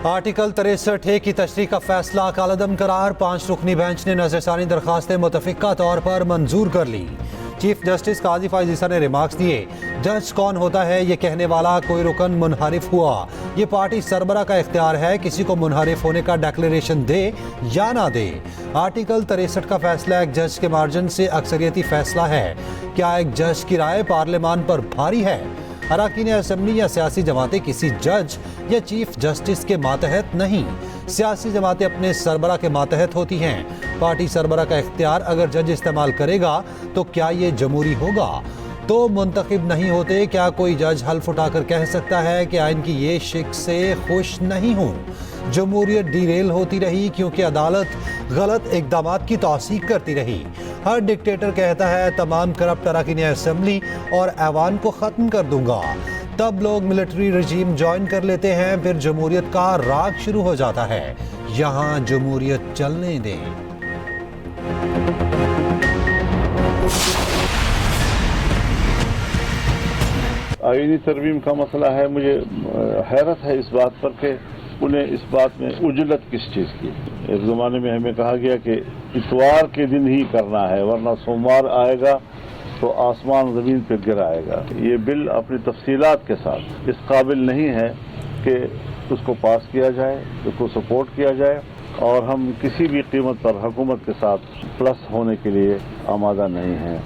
Article 63 की तशरीह का फैसला कालदम करार। 5 रुकनी बेंच ने नजरसानी दरखास्तें मुतफिका तौर पर मंजूर कर ली। चीफ जस्टिस काजी फाइज ईसा ने रिमार्क्स दिए, जज कौन होता है ये कहने वाला कोई रुकन मुनहरिफ हुआ, ये पार्टी सरबरा का इख्तियार है किसी को मुनहरिफ होने का डिक्लेरेशन दे या ना दे। आर्टिकल 63 का फैसला एक जज के मार्जिन से अक्सरियती फैसला है। क्या एक जज की राय पार्लियामान पर भारी है? अरकान असम्बली या सियासी जमातें किसी जज या चीफ जस्टिस के मातहत नहीं, सियासी जमातें अपने सरबरा के मातहत होती हैं। पार्टी सरबरा का इख्तियार अगर जज इस्तेमाल करेगा तो क्या ये जमहूरी होगा? तो मुंतखब नहीं होते। क्या कोई जज हल्फ उठाकर कह सकता है कि आइन की ये शिक से खुश नहीं हूँ? जमहूरियत डीरेल होती रही क्योंकि अदालत गलत इकदामात की तौसीक करती रही। हर डिक्टेटर कहता है तमाम करप्ट अरकान असम्बली और ऐवान को ख़त्म कर दूंगा, तब लोग मिलिट्री रजीम ज्वाइन कर लेते हैं, फिर जमहूरियत का राग शुरू हो जाता है। यहाँ जमहूरियत चलने दें। आईनी तरमीम का मसला है। मुझे हैरत है इस बात पर कि उन्हें इस बात में उजलत किस चीज़ की। एक ज़माने में हमें कहा गया कि इतवार के दिन ही करना है वरना सोमवार आएगा तो आसमान ज़मीन पर गिर आएगा। ये बिल अपनी तफसीलात के साथ इस काबिल नहीं है कि उसको पास किया जाए, उसको सपोर्ट किया जाए, और हम किसी भी कीमत पर हुकूमत के साथ प्लस होने के लिए आमादा नहीं हैं।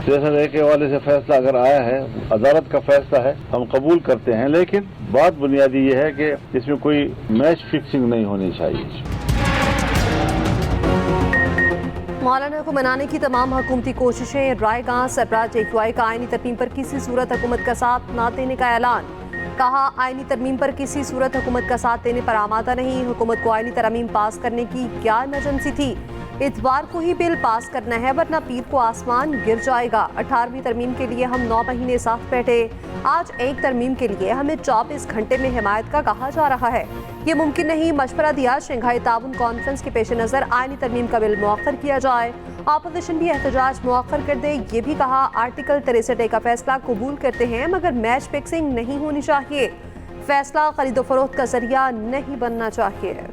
सेशन ए के हवाले से फैसला अगर आया है, अदालत का फैसला है, हम कबूल करते हैं, लेकिन बात बुनियादी ये है कि इसमें कोई मैच फिक्सिंग नहीं होनी चाहिए। मौलाना को मनाने की तमाम हुकूमती कोशिशें, रायगां सरबराह JQI का आईनी तरमीम पर किसी सूरत हुकूमत का साथ न देने का ऐलान। कहा, आईनी तरमीम पर किसी सूरत हुकूमत का साथ देने पर आमादा नहीं। हुकूमत को आईनी तरमीम पास करने की क्या इमरजेंसी थी? इतवार को ही बिल पास करना है वरना पीर को आसमान गिर जाएगा। 18वीं तरमीम के लिए हम 9 महीने साथ बैठे, आज एक तरमीम के लिए हमें 24 घंटे में हिमायत का कहा जा रहा है। ये मुमकिन नहीं। मशवरा दिया शंघाई ताउन कॉन्फ्रेंस के पेश नज़र आईनी तरमीम का बिल मुअख्खर किया जाए। अपोजिशन भी एहतजाज मुअख्खर कर दे। ये भी कहा, आर्टिकल 63 का फैसला कबूल करते हैं मगर मैच फिक्सिंग नहीं होनी चाहिए। फैसला खरीदो फरोख्त का जरिया नहीं बनना चाहिए।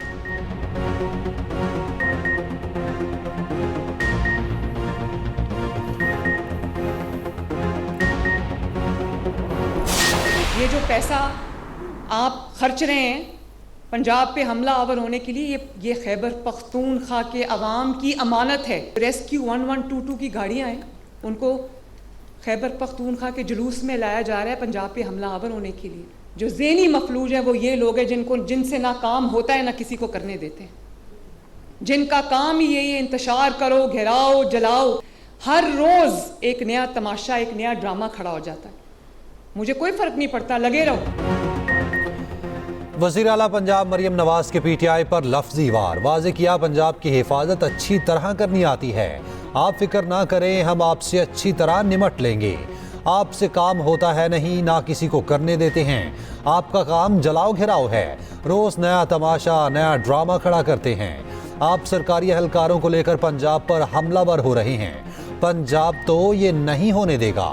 ये जो पैसा आप खर्च रहे हैं पंजाब पे हमला आवर होने के लिए, ये खैबर पख्तूनख्वा के अवाम की अमानत है। रेस्क्यू 1122 की गाड़ियाँ हैं, उनको खैबर पख्तूनख्वा के जुलूस में लाया जा रहा है पंजाब पे हमला आवर होने के लिए। जो ज़हनी मफलूज है वो ये लोग हैं जिनसे ना काम होता है ना किसी को करने देते हैं, जिनका काम ही ये इंतशार करो, घेराओ, जलाओ। हर रोज़ एक नया तमाशा, एक नया ड्रामा खड़ा हो जाता है। मुझे कोई फर्क नहीं पड़ता, लगे रहो। वज़ीर आला पंजाब मरियम नवाज के PTI पर लफ्जी वार। वाज़े किया, पंजाब की हिफाजत अच्छी तरह करनी आती है, आप फिक्र ना करें, हम आपसे अच्छी तरह निमट लेंगे। आपसे काम होता है नहीं, ना किसी को करने देते हैं। आपका काम जलाओ घिराओ है, रोज़ नया तमाशा, नया ड्रामा खड़ा करते हैं। आप सरकारी एहलकारों को लेकर पंजाब पर हमलावर हो रहे हैं। पंजाब तो ये नहीं होने देगा।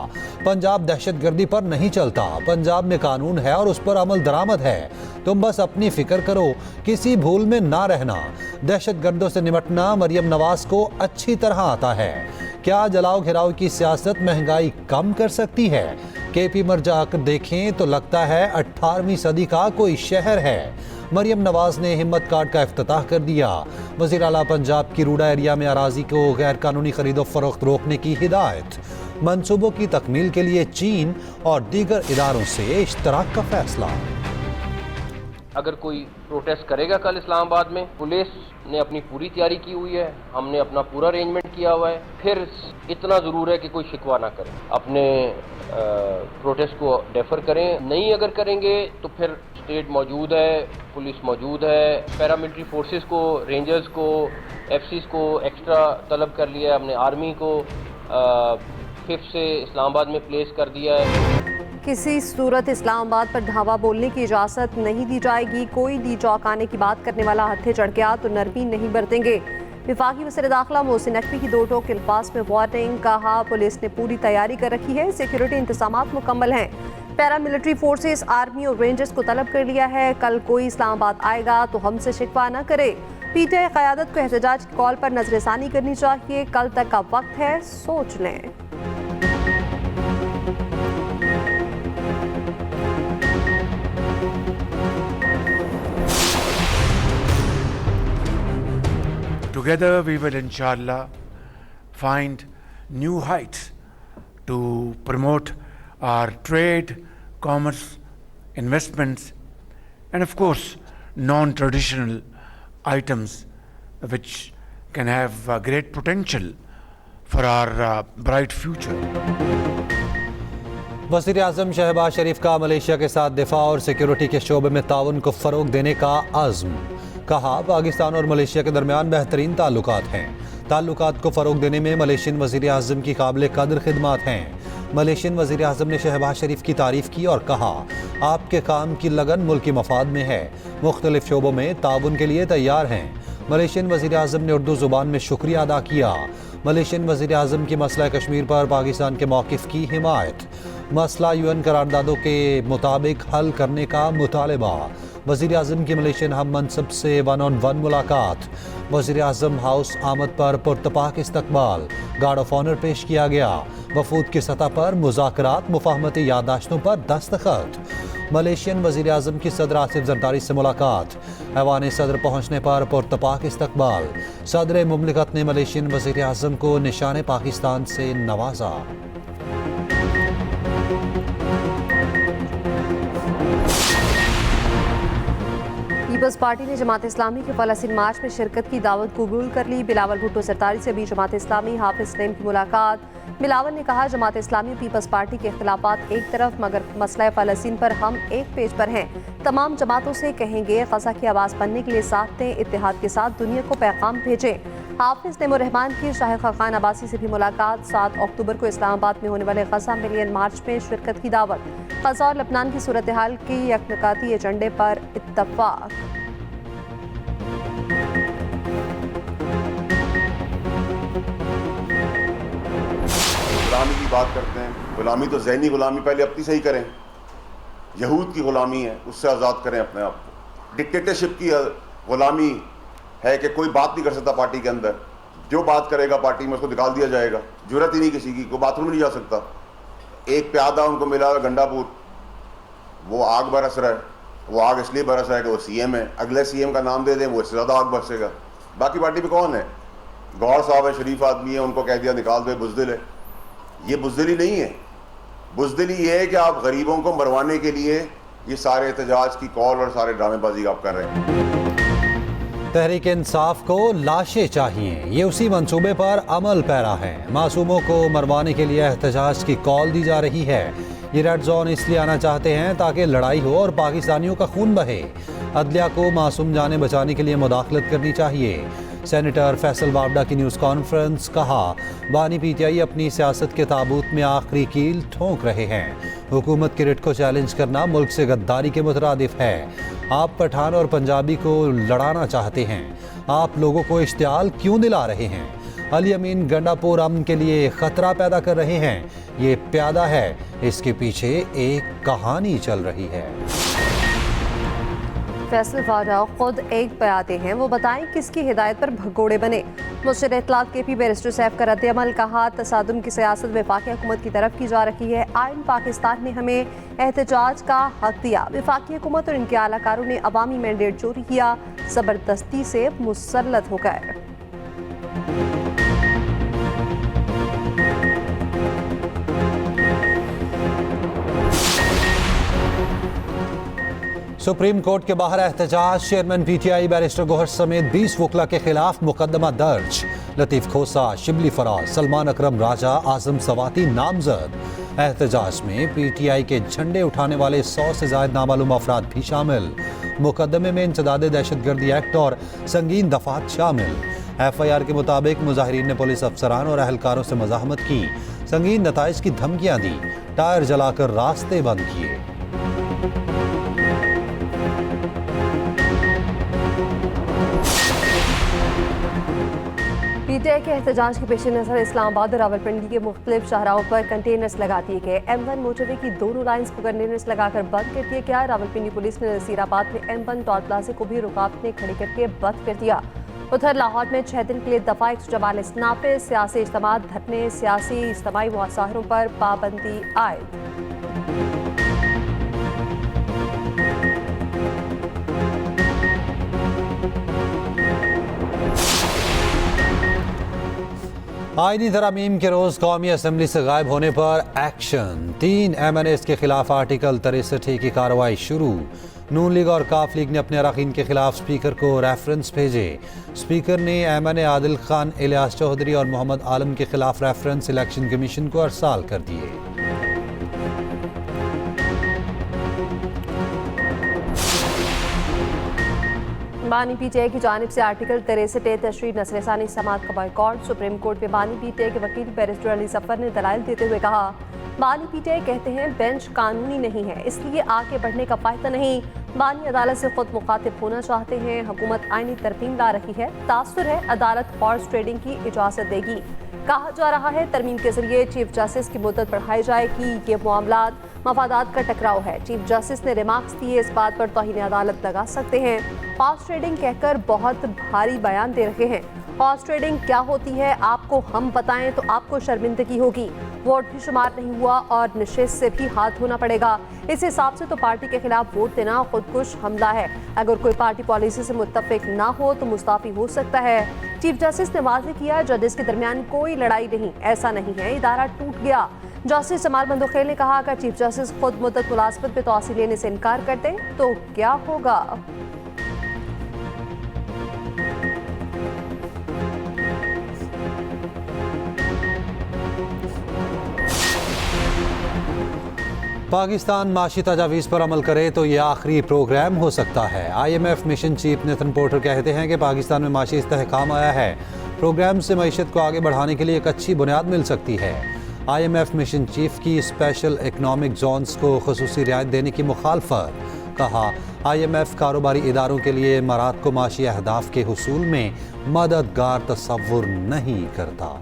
पंजाब दहशतगर्दी पर नहीं चलता। पंजाब में कानून है और उस पर अमल दरामद है। तुम बस अपनी फिक्र करो, किसी भूल में ना रहना। दहशतगर्दों से निपटना मरियम नवाज को अच्छी तरह आता है। क्या जलाओ घिराओ की सियासत महंगाई कम कर सकती है? KP मर जाकर देखें तो लगता है 18वीं सदी का कोई शहर है। मरियम नवाज ने हिम्मत कार्ड का इफ्तिताह कर दिया। वज़ीर आला पंजाब की रूडा एरिया में अराजी को गैर कानूनी खरीदो फरोख्त रोकने की हिदायत। मंसूबों की तकमील के लिए चीन और दीगर इदारों से इश्तराक का फैसला। अगर कोई प्रोटेस्ट करेगा कल इस्लामाबाद में, पुलिस ने अपनी पूरी तैयारी की हुई है, हमने अपना पूरा अरेंजमेंट किया हुआ है। फिर इतना ज़रूर है कि कोई शिकवा ना करे, अपने प्रोटेस्ट को डेफर करें। नहीं अगर करेंगे तो फिर स्टेट मौजूद है, पुलिस मौजूद है, पैरामिलिट्री फोर्सेस को, रेंजर्स को, FCs को एक्स्ट्रा तलब कर लिया है हमने, आर्मी को 5th से इस्लामाबाद में प्लेस कर दिया है। किसी सूरत इस्लामाबाद पर धावा बोलने की इजाज़त नहीं दी जाएगी। कोई दी चौंकाने की बात करने वाला हत्थे चढ़ गया तो नरमी नहीं बरतेंगे। विफाकी वज़ीर दाखिला मोहसिन नकवी की 2 अल्फाज में वार्निंग। कहा, पुलिस ने पूरी तैयारी कर रखी है, सिक्योरिटी इंतजामात मुकम्मल हैं। पैरामिलिट्री फोर्सेस, आर्मी और रेंजर्स को तलब कर लिया है। कल कोई इस्लामाबाद आएगा तो हमसे शिकवा न करे। पीटीआई क़यादत को एहतजाज की कॉल पर नजरसानी करनी चाहिए। कल तक का वक्त है, सोच लें। Together we will inshallah find new heights to promote our trade, commerce, investments, and of course non-traditional items which can have great potential for our bright future. वज़ीर आज़म शहबाज शरीफ का मलेशिया के साथ दिफा और सिक्योरिटी के शोबे में ताउन को फ़रोग देने का आज़्म। कहा, पाकिस्तान और मलेशिया के दरमियान बेहतरीन ताल्लुकात हैं। ताल्लुकात को फ़रोग देने में मलेशियन वज़ीर आज़म की काबिल कदर खिदमात हैं। मलेशियन वज़ीर आज़म ने शहबाज शरीफ की तारीफ़ की और कहा, आपके काम की लगन मुल्की मफाद में है, मुख्तलिफ शोबों में ताउन के लिए तैयार हैं। मलेशियन वज़ीर आज़म ने उर्दू ज़ुबान में शुक्रिया अदा किया। मलेशियन वज़ीर आज़म की मसला कश्मीर पर पाकिस्तान के मौक़िफ़ की हिमायत। मसला यूएन करारदादों के मुताबिक हल करने का मुतालबा। वज़ीर आज़म की मलेशियन हम मनसब से 1-on-1 मुलाकात। वज़ीर आज़म हाउस आमद पर पुरतपाक इस्तकबाल। गार्ड ऑफ ऑनर पेश किया गया। वफूद की सतह पर मुज़ाकरात, मुफाहमती यादाश्तों पर दस्तखत। मलेशियन वज़ीर आज़म की सदर आसिफ जरदारी से मुलाकात। ऐवान सदर पहुँचने पर पुरतपाक इस्तकबाल। सदर मुमलिकत ने मलेशियन वज़ीर आज़म को निशान पाकिस्तान से नवाजा। पीपल्स पार्टी ने जमात इस्लामी के फ़लस्तीन मार्च में शिरकत की दावत कबूल कर ली। बिलावल भुट्टो सरदारी से भी जमात इस्लामी हाफिज सलीम की मुलाकात। बिलावल ने कहा, जमात इस्लामी और पीपल्स पार्टी के इख्तिलाफात एक तरफ, मगर मसला फ़लस्तीन पर हम एक पेज पर हैं। तमाम जमातों से कहेंगे ग़ज़ा की आवाज़ बनने के लिए साथ दें, इत्तेहाद के साथ दुनिया को पैगाम भेजें। हाफिज नईमुर रहमान की शाहिद खान अब्बासी से भी मुलाकात। 7 अक्टूबर को इस्लामाबाद में होने वाले ग़ज़ा मिलियन मार्च में शिरकत की दावत। ग़ज़ा और लबनान की सूरत हाल की यकनकाती एजेंडे पर इत्तफ़ाक़। गुलामी की बात करते हैं। गुलामी तो ज़हनी गुलामी पहले अपनी सही करें। यहूद की गुलामी है, उससे आज़ाद करें अपने आप को। डिक्टेटरशिप की गुलामी है कि कोई बात नहीं कर सकता पार्टी के अंदर। जो बात करेगा पार्टी में उसको निकाल दिया जाएगा। जरूरत ही नहीं किसी की, कोई बाथरूम नहीं जा सकता। एक प्यादा उनको मिला गंडापुर, वो आग बरस रहा है। वो आग इसलिए बरस रहा है कि वो सीएम है। अगले सीएम का नाम दे दें, वो इससे ज़्यादा आग बरसेगा। बाकी पार्टी में कौन है? गौर साहब है, शरीफ आदमी है, उनको कह दिया निकाल दे, बुज़दिल है। ये बुज़दिली नहीं है। बुज़दिली ये है कि आप गरीबों को मरवाने के लिए ये सारे एहतजाज की कॉल और सारे ड्रामेबाजी आप कर रहे हैं। तहरीक इंसाफ को लाशें चाहिए, ये उसी मंसूबे पर अमल पैरा है। मासूमों को मरवाने के लिए एहतजाज की कॉल दी जा रही है। ये रेड जोन इसलिए आना चाहते हैं ताकि लड़ाई हो और पाकिस्तानियों का खून बहे। अदलिया को मासूम जानें बचाने के लिए मुदाखलत करनी चाहिए। सेनेटर फैसल वावडा की न्यूज़ कॉन्फ्रेंस। कहा, बानी पीटीआई अपनी सियासत के ताबूत में आखिरी कील ठोंक रहे हैं। हुकूमत की रिट को चैलेंज करना मुल्क से गद्दारी के मुतरादिफ है। आप पठान और पंजाबी को लड़ाना चाहते हैं, आप लोगों को इश्तियाल क्यों दिला रहे हैं? अली अमीन गंडापुर अमन के लिए ख़तरा पैदा कर रहे हैं। ये प्यादा है, इसके पीछे एक कहानी चल रही है। फैसल वाडा खुद एक प्यादे हैं, वो बताएं किसकी हिदायत पर भगोड़े बने। मुस्तर इत्तलात KP बैरिस्टर सैफ का रद्द-ए-अमल। कहा, तसादुम की सियासत वफाकी हुकूमत की तरफ की जा रही है। आइन पाकिस्तान ने हमें एहतजाज का हक दिया। वफाकी हुकूमत और इनके आलाकारों ने अवामी मैंडेट चोरी किया, ज़बरदस्ती से मुसल्लत हो गए। सुप्रीम कोर्ट के बाहर एहतजाज। चेयरमैन PTI बैरिस्टर गोहर समेत 20 वकला के खिलाफ मुकदमा दर्ज। लतीफ़ खोसा, शिबली फराज, सलमान अकरम राजा, आजम सवाती नामजद। एहतजाज में PTI के झंडे उठाने वाले 100 से ज़ायद नामालूम अफराद भी शामिल। मुकदमे में इंसदाद दहशतगर्दी एक्ट और संगीन दफात शामिल। FIR के मुताबिक मुजाहिरीन ने पुलिस अफसरान और अहलकारों से मज़ाहमत की, संगीन नताइज की धमकियाँ दी, टायर जलाकर रास्ते बंद किए। PTI पीटीआई के एहतजाज के पेश नज़र इस्लामाबाद और रावलपिंडी के मुख्तलिफ शाहराहों पर कंटेनर्स लगा दिए गए। M1 मोटरवे की दोनों लाइन्स को कंटेनर्स लगाकर बंद कर दिया गया। रावलपिंडी पुलिस ने नसीराबाद में M1 टोल प्लाजा को भी रुकावटें खड़ी करके बंद कर दिया। उधर लाहौर में 6 दिन के लिए दफा 144 नाफिज सियासी इज्तिमा धरने, सियासी इज्तिमाई मुशाहरों पर पाबंदी आयद। आईनी तरमीम के रोज कौमी असम्बली से गायब होने पर एक्शन। 3 MNAs के खिलाफ आर्टिकल 63 की कार्रवाई शुरू। नून लीग और काफ लीग ने अपने अरकान के खिलाफ स्पीकर को रेफरेंस भेजे। स्पीकर ने MNA आदिल खान, इलियास चौधरी और मोहम्मद आलम के खिलाफ रेफरेंस इलेक्शन कमीशन को अरसाल कर दिए। बानी पीटीआई की जानिब से आर्टिकल 63 तशरीह नस्ल-ए-सानी समात का बॉयकॉट। सुप्रीम कोर्ट में बानी पीटीआई के वकील बैरिस्टर अली सफर ने दलाइल देते हुए कहा, बानी पीटीआई कहते हैं बेंच कानूनी नहीं है, इसलिए आगे बढ़ने का फायदा नहीं। बानी अदालत से खुद मुखातिब होना चाहते हैं। हुकूमत आईनी तरमीम ला रही है, तासुर है अदालत हॉर्स ट्रेडिंग की इजाजत देगी। कहा जा रहा है तरमीम के जरिए चीफ जस्टिस की मुद्दत बढ़ाई जाएगी। ये मामलात मफादात का टकराव है। चीफ जस्टिस ने रिमार्क्स दिए, इस बात पर तौहीन अदालत लगा सकते हैं। हॉर्स ट्रेडिंग कहकर बहुत भारी बयान दे रहे हैं। हॉर्स ट्रेडिंग क्या होती है आपको हम बताएं तो आपको शर्मिंदगी होगी। वोट भी शुमार नहीं हुआ और निशस्त से भी हाथ धोना पड़ेगा। इस हिसाब से तो पार्टी के खिलाफ वोट देना खुदकुश हमला है। अगर कोई पार्टी पॉलिसी से मुत्तफिक ना हो तो मुस्ताफी हो सकता है। चीफ जस्टिस ने वाज़ेह किया, जजेस के दरमियान कोई लड़ाई नहीं, ऐसा नहीं है, इदारा टूट गया। जस्टिस जमाल बंदोखेल ने कहा, अगर चीफ जस्टिस खुद मुद्दत मुलाजमत पे तौसील लेने से इनकार करते तो क्या होगा। पाकिस्तान माशी तजावीज़ पर अमल करे तो ये आखिरी प्रोग्राम हो सकता है। IMF mission chief Nitin porter कहते हैं कि पाकिस्तान में माशी इस्तेहकाम आया है। प्रोग्राम से मईशत को आगे बढ़ाने के लिए एक अच्छी बुनियाद मिल सकती है। IMF मिशन चीफ की स्पेशल इकनॉमिक जोन्स को खुसूसी रियायत देने की मुखालफत। कहा, IMF कारोबारी इदारों के लिए इमारात को माशी अहदाफ के हुसूल में मददगार तस्वुर नहीं करता।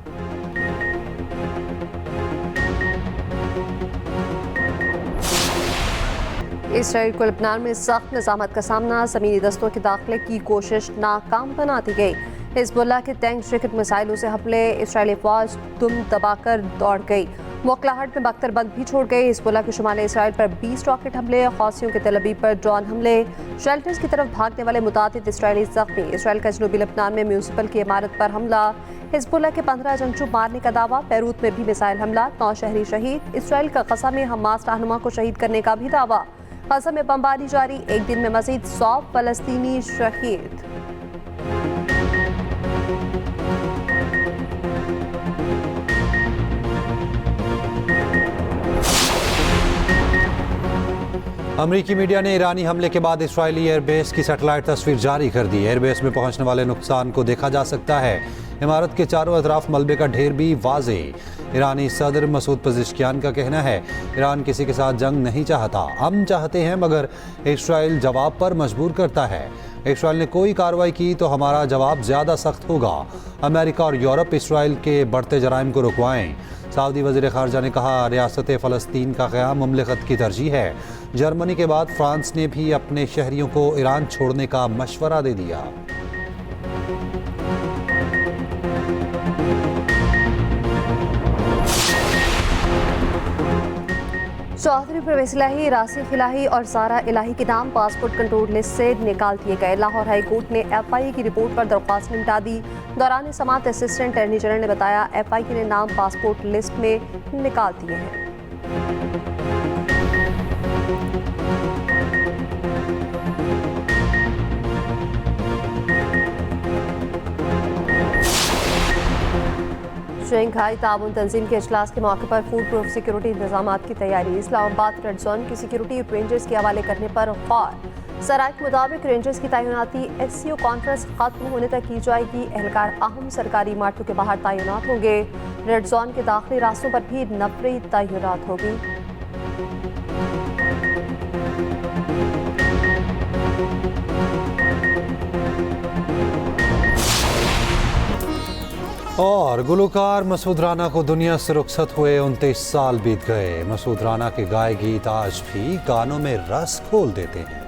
इसराइल को लबनान में सख्त निज़ामत का सामना। ज़मीनी दस्तों के दाखिले की कोशिश नाकाम बना दी गई। हिज़्बुल्लाह के टैंक श्रिकत मिसाइलों से हमले, इसराइली फौज दुम दबाकर दौड़ गई। मोकलाहट में बख्तरबंद भी छोड़ गई। हिज़्बुल्लाह के शुमाली इसराइल पर 20 रॉकेट हमले, हौसियों के तेल अवीव पर ड्रोन हमले, शेल्टर्स की तरफ भागने वाले मुतादिद इसराइली जख्मी। इसराइल का जनूबी लबनान में म्यूनिसिपल की इमारत पर हमला। हिज़्बुल्लाह के 15 जंगजू मारने का दावा। बैरूत में भी मिसाइल हमला, 9 शहरी शहीद। इसराइल का गज़ा में हमास रहनुमा को शहीद करने का भी दावा। गज़ा में बमबारी जारी, एक दिन में मज़ीद 100 फ़लस्तीनी शहीद। अमरीकी मीडिया ने ईरानी हमले के बाद इसराइली एयरबेस की सैटेलाइट तस्वीर जारी कर दी। एयरबेस में पहुंचने वाले नुकसान को देखा जा सकता है। इमारत के चारों अतराफ मलबे का ढेर भी वाज़ेह। ईरानी सदर मसूद पज़ेश्कियान का कहना है, ईरान किसी के साथ जंग नहीं चाहता, हम चाहते हैं मगर इसराइल जवाब पर मजबूर करता है। इसराइल ने कोई कार्रवाई की तो हमारा जवाब ज़्यादा सख्त होगा। अमेरिका और यूरोप इसराइल के बढ़ते जराइम को रुकवाएं। सऊदी वज़ीर ख़ारजा ने कहा, रियासत फ़लस्तीन का क़याम मुमलिकत की तरजीह है। जर्मनी के बाद फ्रांस ने भी अपने शहरियों को ईरान छोड़ने का मशवरा दे दिया। चौधरी परवेज़ इलाही, रासिख इलाही और सारा इलाही के नाम पासपोर्ट कंट्रोल लिस्ट से निकाल दिए गए। लाहौर हाई कोर्ट ने FIA की रिपोर्ट पर दरख्वास्त निपटा दी। दौरान समाअत असिस्टेंट अटॉर्नी जनरल ने बताया, FIA ने नाम पासपोर्ट लिस्ट में निकाल दिए हैं। शंघाई ताउन तंजीम के इजलास के मौके पर फूड प्रूफ सिक्योरिटी इंतजाम की तैयारी। इस्लामाबाद रेड जोन की सिक्योरिटी रेंजर्स के हवाले करने पर गौर। सराय के मुताबिक रेंजर्स की तैनाती SCO कॉन्फ्रेंस खत्म होने तक की जाएगी। एहलकार अहम सरकारी इमारतों के बाहर तैनात होंगे। रेड जोन के दाखिली रास्तों पर भी नफरी तैनात होगी। और गुलकार मसूद राना को दुनिया से रुखसत हुए 29 साल बीत गए। मसूद राना के गाए गीत आज भी कानों में रस खोल देते हैं।